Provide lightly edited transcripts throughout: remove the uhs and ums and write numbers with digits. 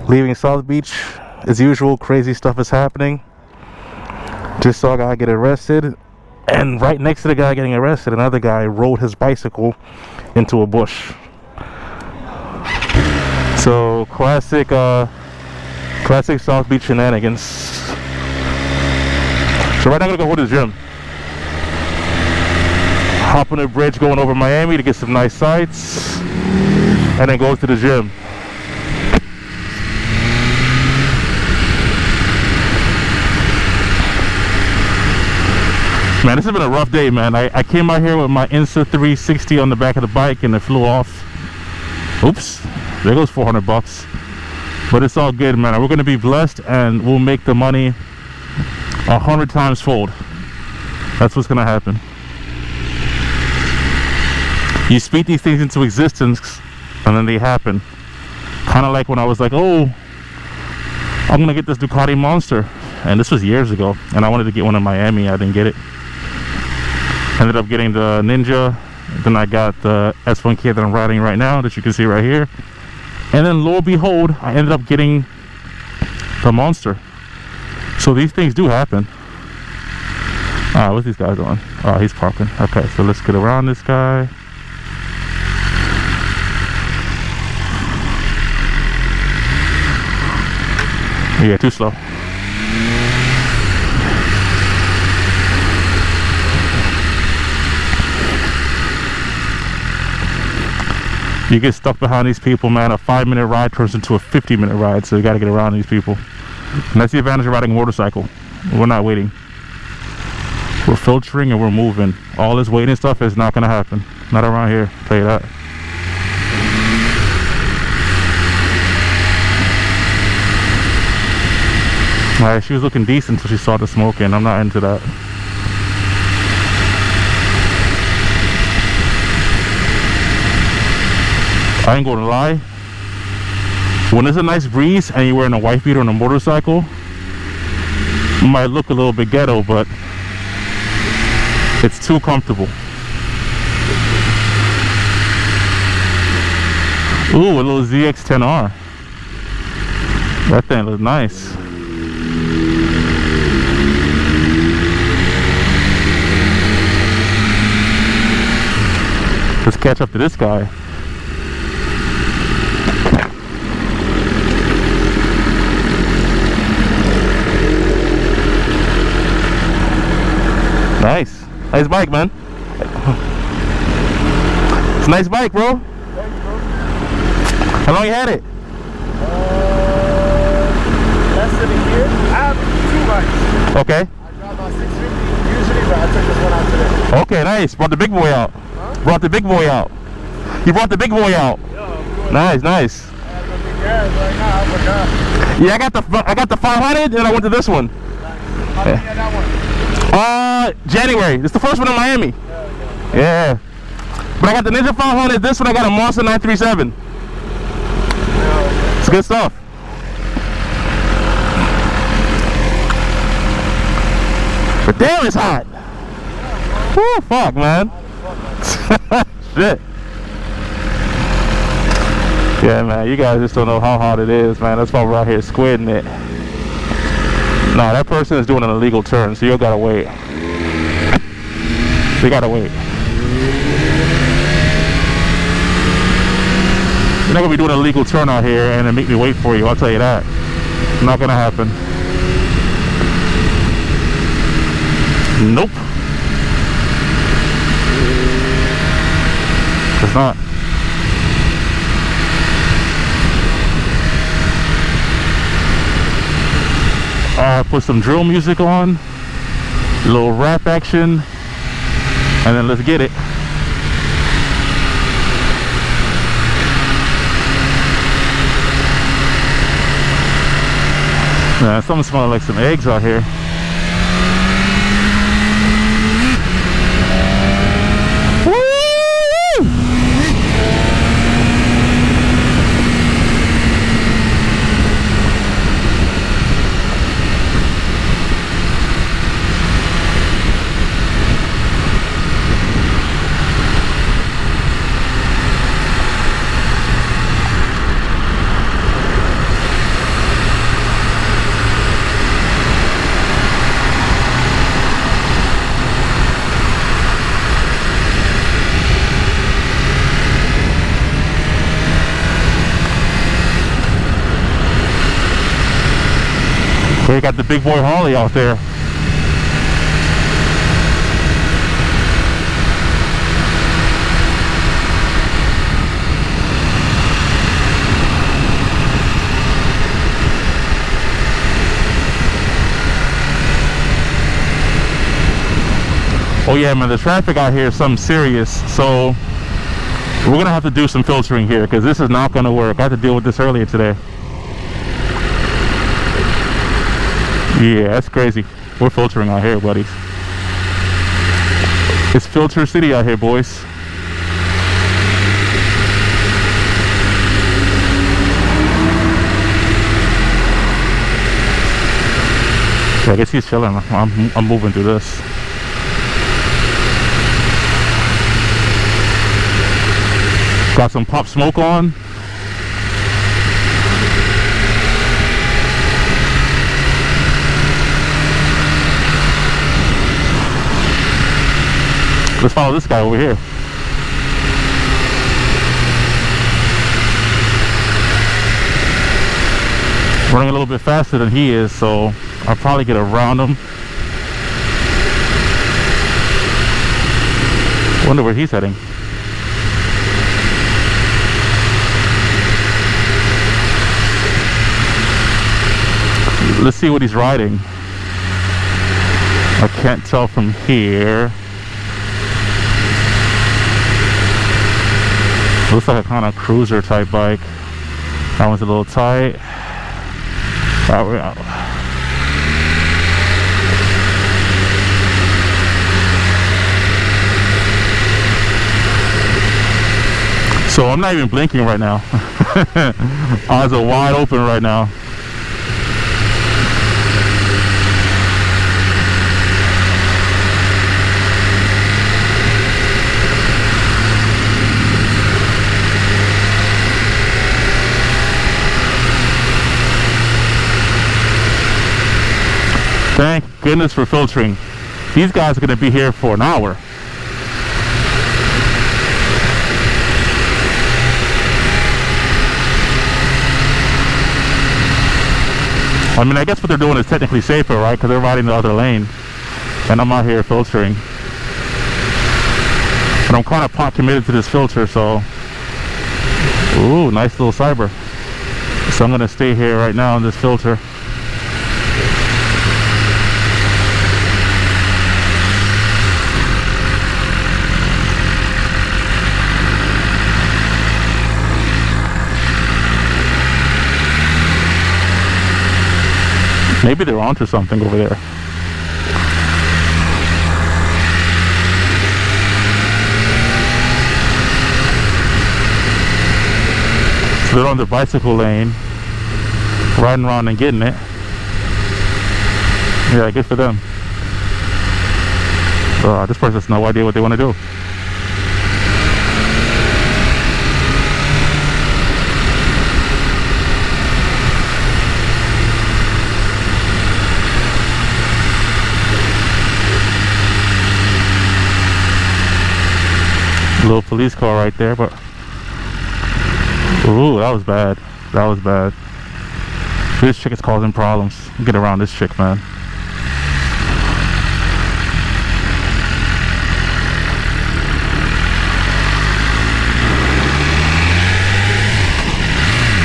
Leaving South Beach, as usual, crazy stuff is happening. Just saw a guy get arrested, and right next to the guy getting arrested, another guy rode his bicycle into a bush. So classic South Beach shenanigans. So right now I'm gonna go to the gym. Hop on a bridge going over Miami to get some nice sights, and then go to the gym. Man, this has been a rough day, man. I came out here with my Insta 360 on the back of the bike and it flew off. Oops, there goes 400 bucks. But it's all good, man. We're gonna be blessed and we'll make the money 100 times fold. That's what's gonna happen. You speak these things into existence and then they happen. Kind of like when I was like, oh, I'm gonna get this Ducati Monster. And this was years ago. And I wanted to get one in Miami. I didn't get it. Ended up getting the Ninja. Then I got the S1K that I'm riding right now, that you can see right here. And then lo and behold, I ended up getting the Monster. So these things do happen. What's these guys doing? Oh, he's parking. Okay, so let's get around this guy. Yeah, too slow. You get stuck behind these people, man. A 5-minute ride turns into a 50-minute ride, so you gotta get around these people. And that's the advantage of riding a motorcycle. We're not waiting. We're filtering and we're moving. All this waiting stuff is not gonna happen. Not around here, I'll tell you that. Alright, she was looking decent until she saw the smoking. I'm not into that. I ain't gonna lie, when there's a nice breeze and you're wearing a wife beater on a motorcycle, it might look a little bit ghetto, but it's too comfortable. Ooh, a little ZX10R. That thing looks nice. Let's catch up to this guy. Nice. Nice bike, man. It's a nice bike, bro. Thanks, bro. How long you had it? Less than a year. I have 2 bikes. Okay. I drive about 650 usually, but I took this one out today. Okay, nice. Brought the big boy out. Huh? Brought the big boy out. You brought the big boy out. Yeah, Nice, nice. I have no big gas right now. I forgot. Yeah, I got the 500, and I went to this one. How many had that one? January. It's the first one in Miami. Yeah. But I got the Ninja 500. This one I got a Monster 937. It's good stuff. But damn, it's hot. Woo, fuck, man. Shit. Yeah, man, you guys just don't know how hot it is, man. That's why we're out here squidding it. Nah, that person is doing an illegal turn, so you gotta wait. You gotta wait. You're not gonna be doing a legal turn out here and then make me wait for you, I'll tell you that. Not gonna happen. Nope. It's not. Put some drill music on, a little rap action, and then let's get it. Something smelling like some eggs out here. We got the big boy Harley out there. Oh yeah, man, the traffic out here is something serious. So we're gonna have to do some filtering here because this is not gonna work. I had to deal with this earlier today. Yeah, that's crazy. We're filtering out here, buddies. It's filter city out here, boys. Yeah, I guess he's chilling. I'm moving through this. Got some pop smoke on. Let's follow this guy over here. Running a little bit faster than he is, so I'll probably get around him. Wonder where he's heading. Let's see what he's riding. I can't tell from here. Looks like a kind of cruiser type bike. That one's a little tight. Alright, we're out. So I'm not even blinking right now. Eyes are wide open right now. Thank goodness for filtering. These guys are going to be here for an hour. I mean, I guess what they're doing is technically safer, right? Because they're riding the other lane. And I'm out here filtering. But I'm kind of pot committed to this filter, so... Ooh, nice little cyber. So I'm going to stay here right now in this filter. Maybe they're onto something over there. So they're on the bicycle lane, riding around and getting it. Yeah, good for them. This person has no idea what they want to do. Little police car right there, but ooh, that was bad. That was bad. This chick is causing problems. Get around this chick, man.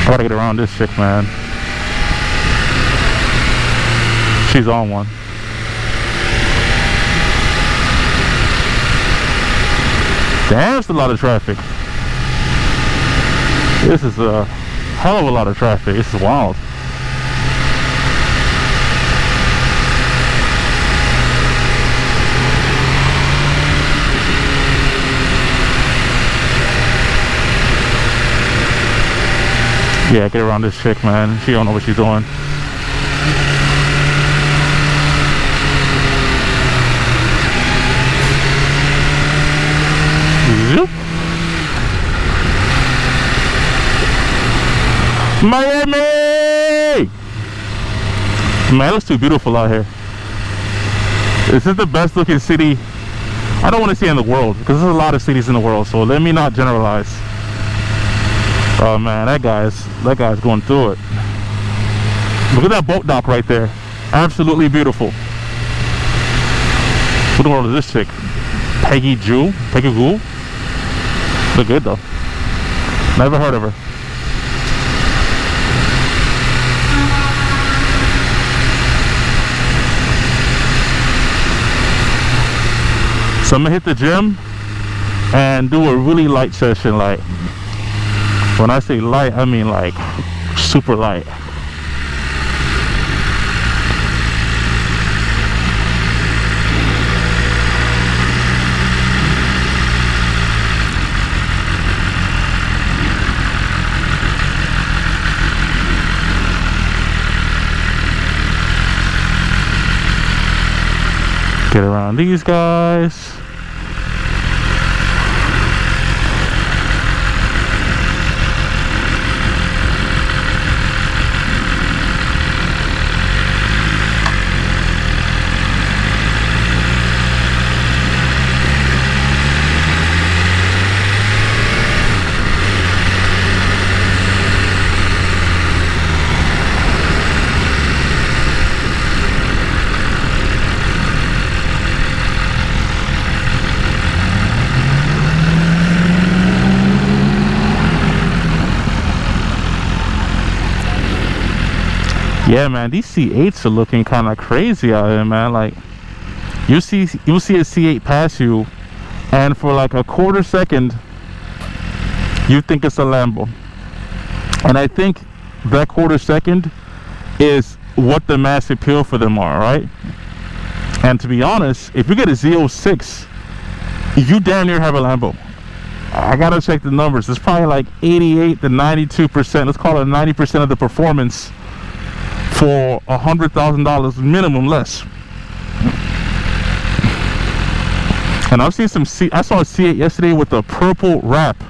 I gotta get around this chick, man. She's on one. Damn, that's a lot of traffic. This is a hell of a lot of traffic. This is wild. Yeah, get around this chick, man. She don't know what she's doing. Miami! Man, it looks too beautiful out here. This is the best looking city. I don't want to say in the world, because there's a lot of cities in the world, so let me not generalize. Oh man, that guy's going through it. Look at that boat dock right there. Absolutely beautiful. What the world is this chick? Peggy Goo? Look good though. Never heard of her. So I'm gonna hit the gym and do a really light session. Like, when I say light, I mean like super light. Get around these guys. Yeah, man, these C8s are looking kind of crazy out here, man. Like, you'll see a C8 pass you, and for like a quarter second, you think it's a Lambo. And I think that quarter second is what the mass appeal for them are, right? And to be honest, if you get a Z06, you damn near have a Lambo. I gotta check the numbers. It's probably like 88 to 92%. Let's call it 90% of the performance for $100,000 minimum less. And I've seen some I saw a C8 yesterday with a purple wrap.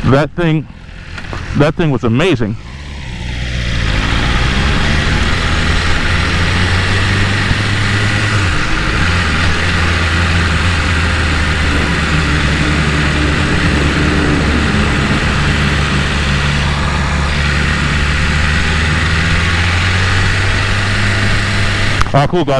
That thing was amazing. Alright, cool guys.